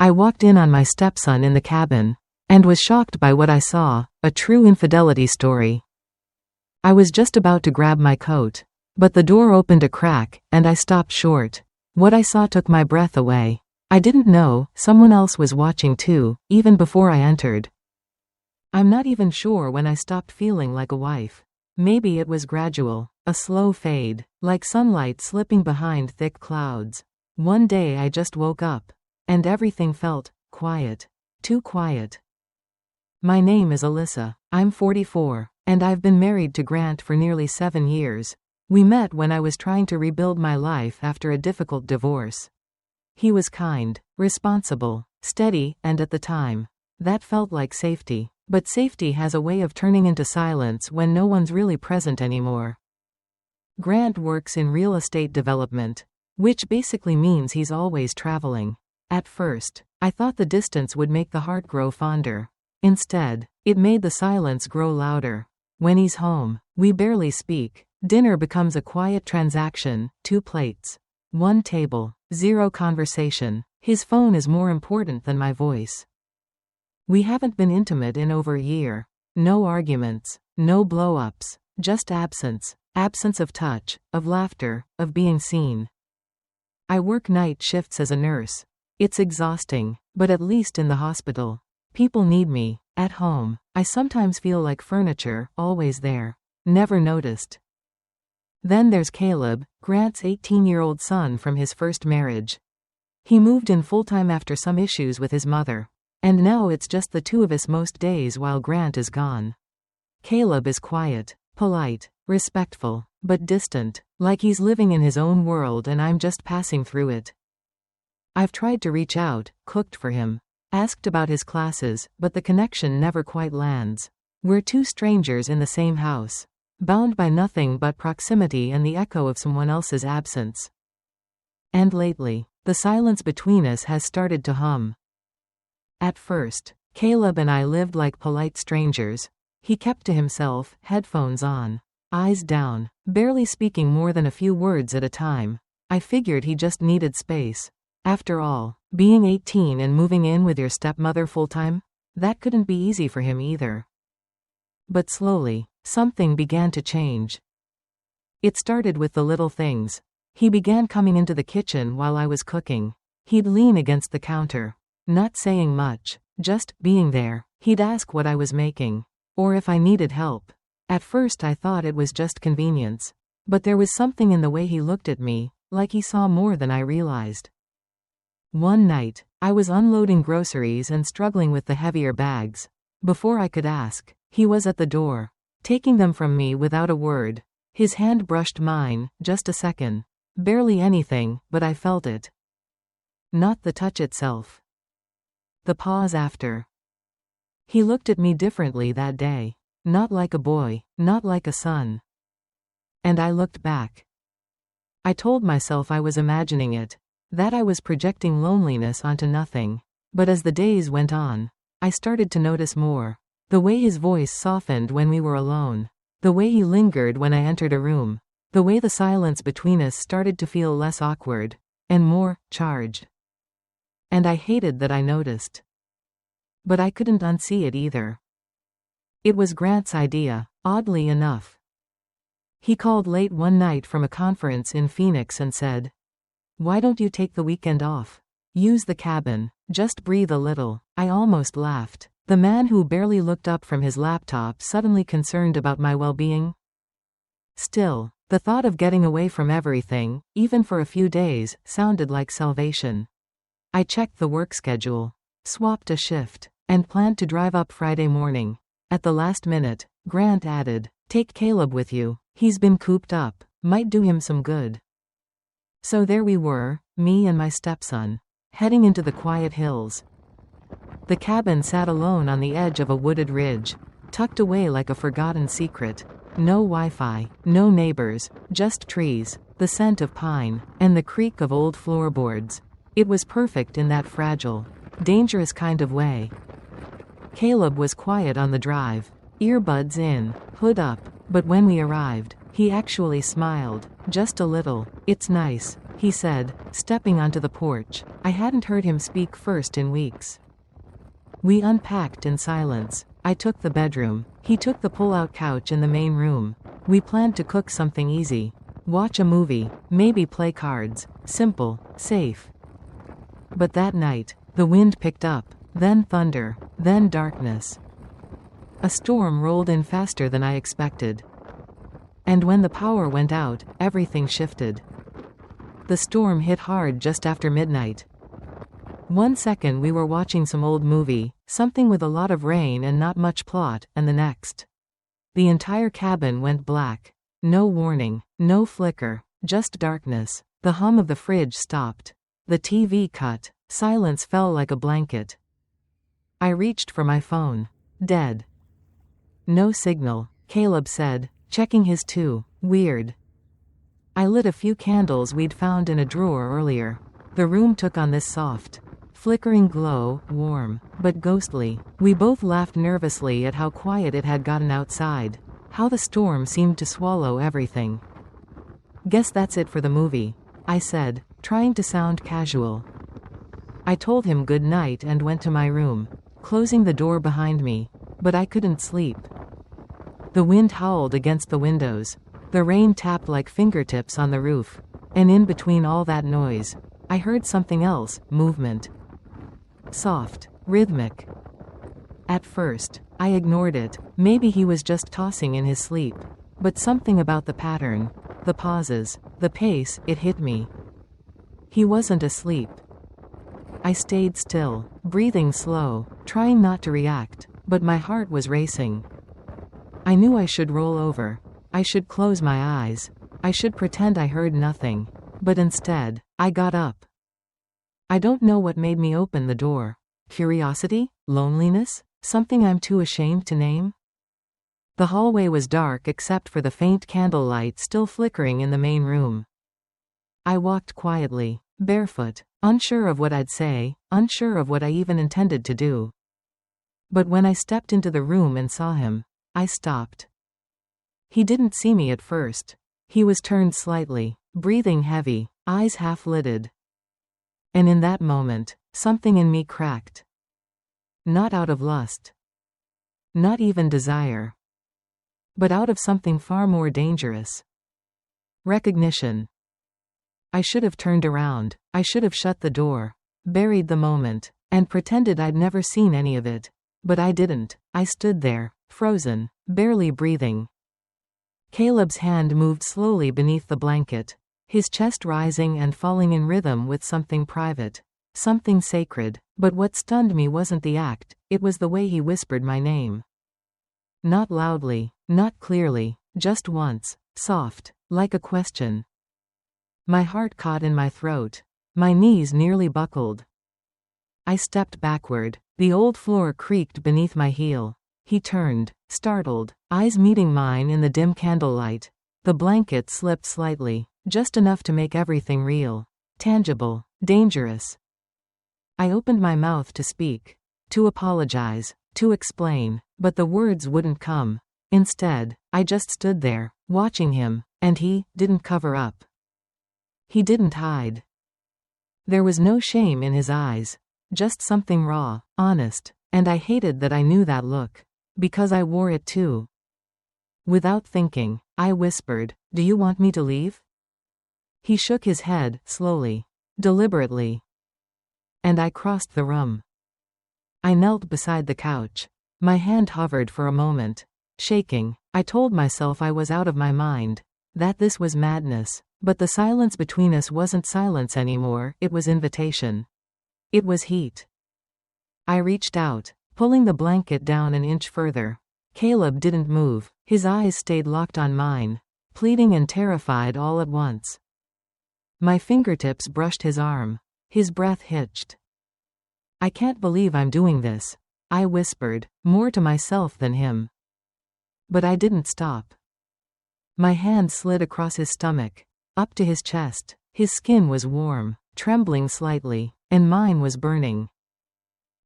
I walked in on my stepson in the cabin, and was shocked by what I saw, a true infidelity story. I was just about to grab my coat, but the door opened a crack, and I stopped short. What I saw took my breath away. I didn't know, someone else was watching too, even before I entered. I'm not even sure when I stopped feeling like a wife. Maybe it was gradual, a slow fade, like sunlight slipping behind thick clouds. One day I just woke up, and everything felt quiet. Too quiet. My name is Alyssa. I'm 44, and I've been married to Grant for nearly 7 years. We met when I was trying to rebuild my life after a difficult divorce. He was kind, responsible, steady, and at the time, that felt like safety. But safety has a way of turning into silence when no one's really present anymore. Grant works in real estate development, which basically means he's always traveling. At first, I thought the distance would make the heart grow fonder. Instead, it made the silence grow louder. When he's home, we barely speak. Dinner becomes a quiet transaction, 2 plates, 1 table, 0 conversation. His phone is more important than my voice. We haven't been intimate in over a year. No arguments, no blow-ups, just absence. Absence of touch, of laughter, of being seen. I work night shifts as a nurse. It's exhausting, but at least in the hospital, people need me. At home, I sometimes feel like furniture, always there, never noticed. Then there's Caleb, Grant's 18-year-old son from his first marriage. He moved in full-time after some issues with his mother. And now it's just the 2 of us most days while Grant is gone. Caleb is quiet, polite, respectful, but distant, like he's living in his own world and I'm just passing through it. I've tried to reach out, cooked for him, asked about his classes, but the connection never quite lands. We're 2 strangers in the same house, bound by nothing but proximity and the echo of someone else's absence. And lately, the silence between us has started to hum. At first, Caleb and I lived like polite strangers. He kept to himself, headphones on, eyes down, barely speaking more than a few words at a time. I figured he just needed space. After all, being 18 and moving in with your stepmother full-time, that couldn't be easy for him either. But slowly, something began to change. It started with the little things. He began coming into the kitchen while I was cooking. He'd lean against the counter, not saying much, just being there. He'd ask what I was making, or if I needed help. At first I thought it was just convenience, but there was something in the way he looked at me, like he saw more than I realized. One night, I was unloading groceries and struggling with the heavier bags. Before I could ask, he was at the door, taking them from me without a word. His hand brushed mine, just a second. Barely anything, but I felt it. Not the touch itself. The pause after. He looked at me differently that day. Not like a boy, not like a son. And I looked back. I told myself I was imagining it, that I was projecting loneliness onto nothing. But as the days went on, I started to notice more. The way his voice softened when we were alone. The way he lingered when I entered a room. The way the silence between us started to feel less awkward, and more charged. And I hated that I noticed. But I couldn't unsee it either. It was Grant's idea, oddly enough. He called late one night from a conference in Phoenix and said, "Why don't you take the weekend off? Use the cabin, just breathe a little." I almost laughed. The man who barely looked up from his laptop suddenly concerned about my well-being? Still, the thought of getting away from everything, even for a few days, sounded like salvation. I checked the work schedule, swapped a shift, and planned to drive up Friday morning. At the last minute, Grant added, "Take Caleb with you. He's been cooped up. Might do him some good." So there we were, me and my stepson, heading into the quiet hills. The cabin sat alone on the edge of a wooded ridge, tucked away like a forgotten secret. No Wi-Fi, no neighbors, just trees, the scent of pine, and the creak of old floorboards. It was perfect in that fragile, dangerous kind of way. Caleb was quiet on the drive, earbuds in, hood up, but when we arrived, he actually smiled, just a little. "It's nice," he said, stepping onto the porch. I hadn't heard him speak first in weeks. We unpacked in silence. I took the bedroom. He took the pull-out couch in the main room. We planned to cook something easy. Watch a movie, maybe play cards. Simple, safe. But that night, the wind picked up, then thunder, then darkness. A storm rolled in faster than I expected. And when the power went out, everything shifted. The storm hit hard just after midnight. 1 second we were watching some old movie, something with a lot of rain and not much plot, and the next. The entire cabin went black. No warning, no flicker, just darkness. The hum of the fridge stopped. The TV cut. Silence fell like a blanket. I reached for my phone. Dead. No signal, Caleb said, checking his too. Weird. I lit a few candles we'd found in a drawer earlier. The room took on this soft, flickering glow, warm, but ghostly. We both laughed nervously at how quiet it had gotten outside, how the storm seemed to swallow everything. Guess that's it for the movie, I said, trying to sound casual. I told him good night and went to my room, closing the door behind me, but I couldn't sleep. The wind howled against the windows. The rain tapped like fingertips on the roof. And in between all that noise, I heard something else, movement. Soft, rhythmic. At first, I ignored it. Maybe he was just tossing in his sleep. But something about the pattern, the pauses, the pace, it hit me. He wasn't asleep. I stayed still, breathing slow, trying not to react, but my heart was racing. I knew I should roll over. I should close my eyes. I should pretend I heard nothing. But instead, I got up. I don't know what made me open the door. Curiosity? Loneliness? Something I'm too ashamed to name? The hallway was dark except for the faint candlelight still flickering in the main room. I walked quietly, barefoot, unsure of what I'd say, unsure of what I even intended to do. But when I stepped into the room and saw him, I stopped. He didn't see me at first. He was turned slightly, breathing heavy, eyes half-lidded. And in that moment, something in me cracked. Not out of lust. Not even desire. But out of something far more dangerous. Recognition. I should have turned around. I should have shut the door, buried the moment, and pretended I'd never seen any of it. But I didn't. I stood there, frozen, barely breathing. Caleb's hand moved slowly beneath the blanket, his chest rising and falling in rhythm with something private, something sacred. But what stunned me wasn't the act, it was the way he whispered my name. Not loudly, not clearly, just once, soft, like a question. My heart caught in my throat. My knees nearly buckled. I stepped backward. The old floor creaked beneath my heel. He turned, startled, eyes meeting mine in the dim candlelight. The blanket slipped slightly, just enough to make everything real, tangible, dangerous. I opened my mouth to speak, to apologize, to explain, but the words wouldn't come. Instead, I just stood there, watching him, and he didn't cover up. He didn't hide. There was no shame in his eyes, just something raw, honest, and I hated that I knew that look, because I wore it too. Without thinking, I whispered, "Do you want me to leave?" He shook his head, slowly, deliberately. And I crossed the room. I knelt beside the couch. My hand hovered for a moment. Shaking, I told myself I was out of my mind, that this was madness. But the silence between us wasn't silence anymore, it was invitation. It was heat. I reached out, pulling the blanket down an inch further. Caleb didn't move. His eyes stayed locked on mine, pleading and terrified all at once. My fingertips brushed his arm. His breath hitched. "I can't believe I'm doing this," I whispered, more to myself than him. But I didn't stop. My hand slid across his stomach, up to his chest. His skin was warm, trembling slightly, and mine was burning.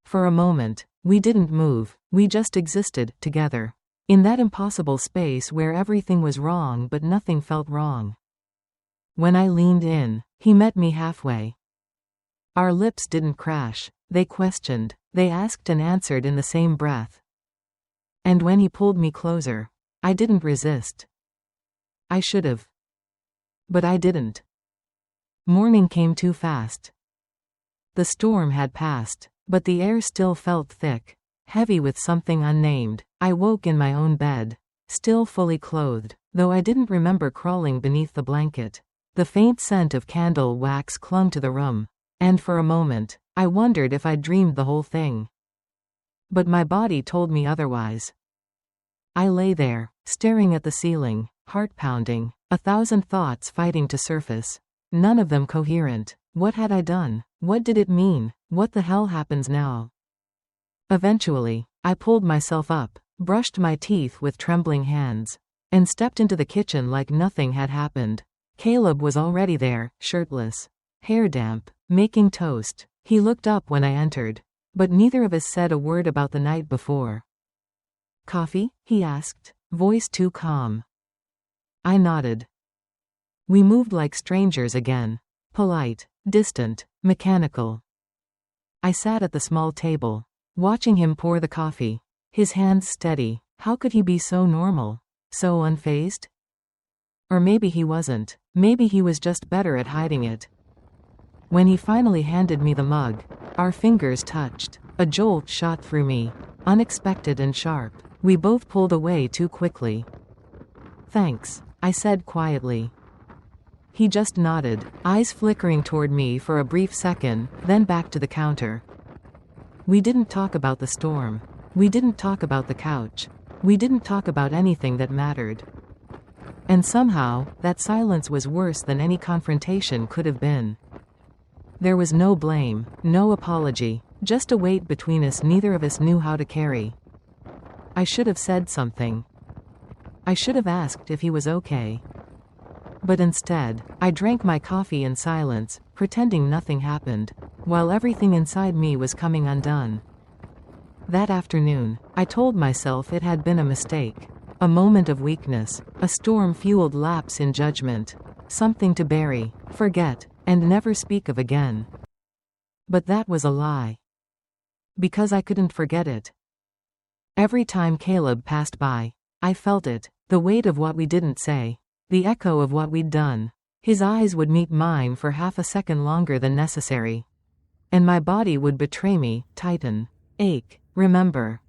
For a moment, we didn't move, we just existed, together. In that impossible space where everything was wrong but nothing felt wrong. When I leaned in, he met me halfway. Our lips didn't crash, they questioned, they asked and answered in the same breath. And when he pulled me closer, I didn't resist. I should've. But I didn't. Morning came too fast. The storm had passed, but the air still felt thick, heavy with something unnamed. I woke in my own bed, still fully clothed, though I didn't remember crawling beneath the blanket. The faint scent of candle wax clung to the room, and for a moment, I wondered if I'd dreamed the whole thing. But my body told me otherwise. I lay there, staring at the ceiling, heart pounding, 1,000 thoughts fighting to surface. None of them coherent. What had I done? What did it mean? What the hell happens now? Eventually, I pulled myself up, brushed my teeth with trembling hands, and stepped into the kitchen like nothing had happened. Caleb was already there, shirtless, hair damp, making toast. He looked up when I entered, but neither of us said a word about the night before. "Coffee?" he asked, voice too calm. I nodded. We moved like strangers again, polite, distant, mechanical. I sat at the small table, watching him pour the coffee, his hands steady. How could he be so normal, so unfazed? Or maybe he wasn't. Maybe he was just better at hiding it. When he finally handed me the mug, our fingers touched. A jolt shot through me, unexpected and sharp. We both pulled away too quickly. "Thanks," I said quietly. He just nodded, eyes flickering toward me for a brief second, then back to the counter. We didn't talk about the storm. We didn't talk about the couch. We didn't talk about anything that mattered. And somehow, that silence was worse than any confrontation could have been. There was no blame, no apology, just a weight between us neither of us knew how to carry. I should have said something. I should have asked if he was okay. But instead, I drank my coffee in silence, pretending nothing happened, while everything inside me was coming undone. That afternoon, I told myself it had been a mistake, a moment of weakness, a storm-fueled lapse in judgment, something to bury, forget, and never speak of again. But that was a lie. Because I couldn't forget it. Every time Caleb passed by, I felt it, the weight of what we didn't say. The echo of what we'd done. His eyes would meet mine for half a second longer than necessary. And my body would betray me, tighten, ache, remember.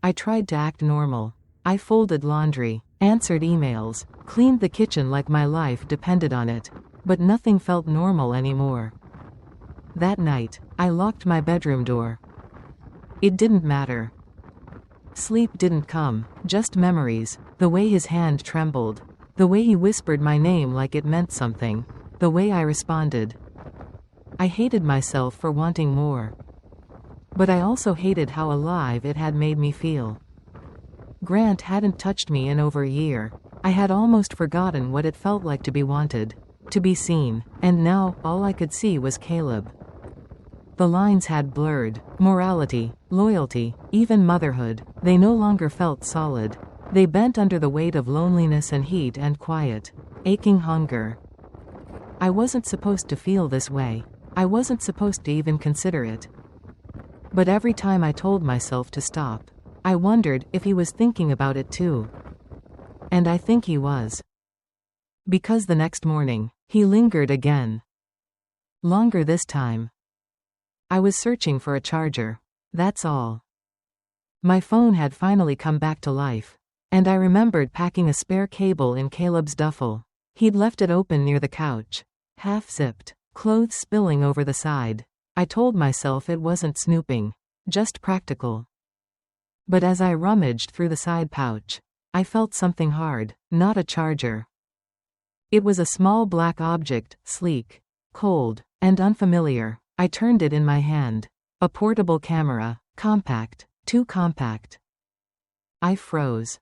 I tried to act normal. I folded laundry, answered emails, cleaned the kitchen like my life depended on it, but nothing felt normal anymore. That night, I locked my bedroom door. It didn't matter. Sleep didn't come, just memories, the way his hand trembled. The way he whispered my name like it meant something. The way I responded. I hated myself for wanting more. But I also hated how alive it had made me feel. Grant hadn't touched me in over a year. I had almost forgotten what it felt like to be wanted, to be seen, and now, all I could see was Caleb. The lines had blurred. Morality, loyalty, even motherhood, they no longer felt solid. They bent under the weight of loneliness and heat and quiet, aching hunger. I wasn't supposed to feel this way. I wasn't supposed to even consider it. But every time I told myself to stop, I wondered if he was thinking about it too. And I think he was. Because the next morning, he lingered again. Longer this time. I was searching for a charger. That's all. My phone had finally come back to life. And I remembered packing a spare cable in Caleb's duffel. He'd left it open near the couch, half-zipped, clothes spilling over the side. I told myself it wasn't snooping, just practical. But as I rummaged through the side pouch, I felt something hard, not a charger. It was a small black object, sleek, cold, and unfamiliar. I turned it in my hand. A portable camera, compact, too compact. I froze.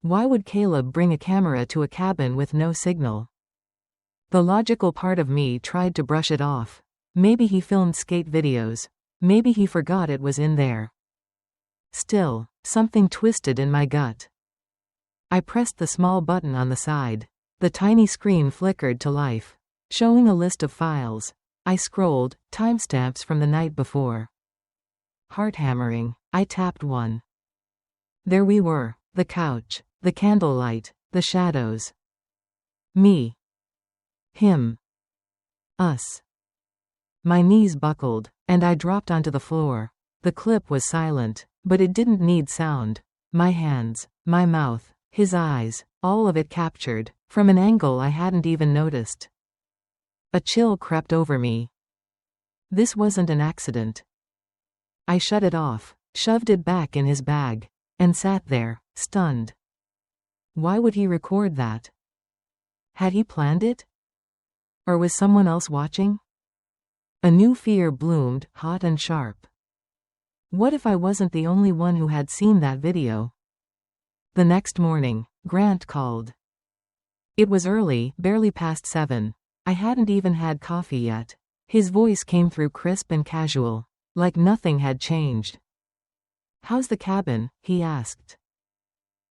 Why would Caleb bring a camera to a cabin with no signal? The logical part of me tried to brush it off. Maybe he filmed skate videos. Maybe he forgot it was in there. Still, something twisted in my gut. I pressed the small button on the side. The tiny screen flickered to life, showing a list of files. I scrolled, timestamps from the night before. Heart hammering. I tapped one. There we were, the couch, the candlelight, the shadows. Me. Him. Us. My knees buckled, and I dropped onto the floor. The clip was silent, but it didn't need sound. My hands, my mouth, his eyes, all of it captured, from an angle I hadn't even noticed. A chill crept over me. This wasn't an accident. I shut it off, shoved it back in his bag, and sat there, stunned. Why would he record that? Had he planned it? Or was someone else watching? A new fear bloomed, hot and sharp. What if I wasn't the only one who had seen that video? The next morning, Grant called. It was early, barely past 7. I hadn't even had coffee yet. His voice came through crisp and casual, like nothing had changed. "How's the cabin?" he asked.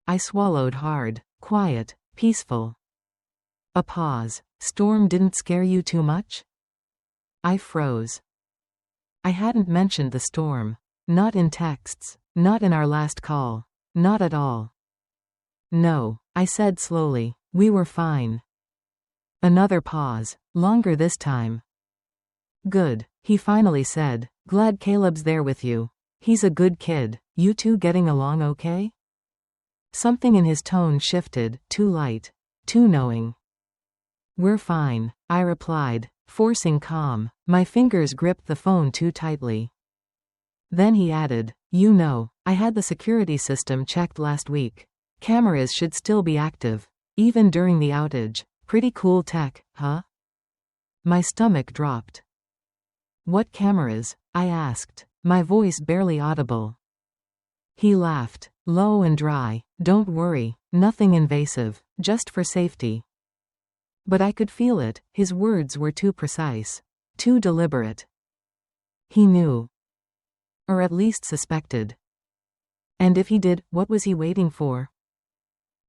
I swallowed hard. Quiet, peaceful. A pause. "Storm didn't scare you too much?" I froze. I hadn't mentioned the storm. Not in texts, not in our last call, not at all. "No," I said slowly, "we were fine." Another pause, longer this time. "Good," he finally said. "Glad Caleb's there with you. He's a good kid. You two getting along okay?" Something in his tone shifted, too light, too knowing. "We're fine," I replied, forcing calm. My fingers gripped the phone too tightly. Then he added, "You know, I had the security system checked last week. Cameras should still be active, even during the outage. Pretty cool tech, huh?" My stomach dropped. "What cameras?" I asked, my voice barely audible. He laughed, low and dry. "Don't worry, nothing invasive, just for safety." But I could feel it, his words were too precise, too deliberate. He knew. Or at least suspected. And if he did, what was he waiting for?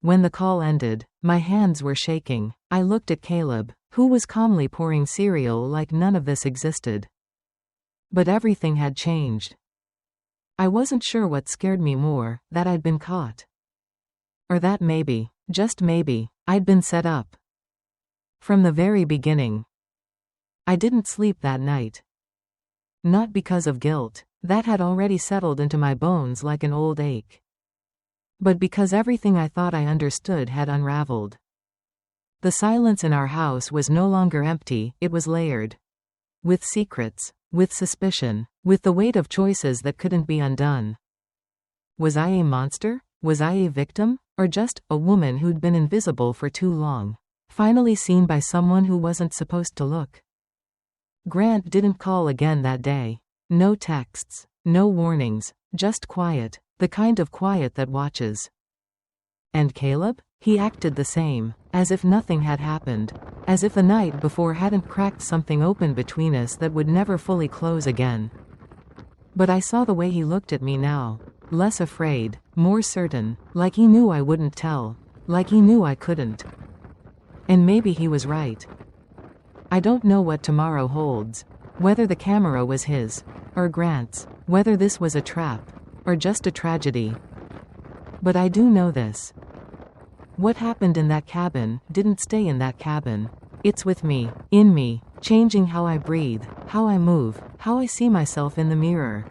When the call ended, my hands were shaking. I looked at Caleb, who was calmly pouring cereal like none of this existed. But everything had changed. I wasn't sure what scared me more, that I'd been caught. Or that maybe, just maybe, I'd been set up. From the very beginning. I didn't sleep that night. Not because of guilt, that had already settled into my bones like an old ache. But because everything I thought I understood had unraveled. The silence in our house was no longer empty, it was layered. With secrets, with suspicion, with the weight of choices that couldn't be undone. Was I a monster? Was I a victim? Or just a woman who'd been invisible for too long? Finally seen by someone who wasn't supposed to look? Grant didn't call again that day. No texts, no warnings, just quiet, the kind of quiet that watches. And Caleb? He acted the same, as if nothing had happened, as if the night before hadn't cracked something open between us that would never fully close again. But I saw the way he looked at me now, less afraid, more certain, like he knew I wouldn't tell, like he knew I couldn't. And maybe he was right. I don't know what tomorrow holds, whether the camera was his, or Grant's, whether this was a trap, or just a tragedy. But I do know this. What happened in that cabin didn't stay in that cabin. It's with me, in me, changing how I breathe, how I move, how I see myself in the mirror.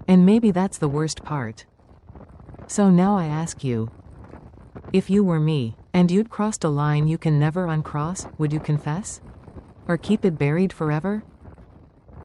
And maybe that's the worst part. So now I ask you, if you were me, and you'd crossed a line you can never uncross, would you confess? Or keep it buried forever?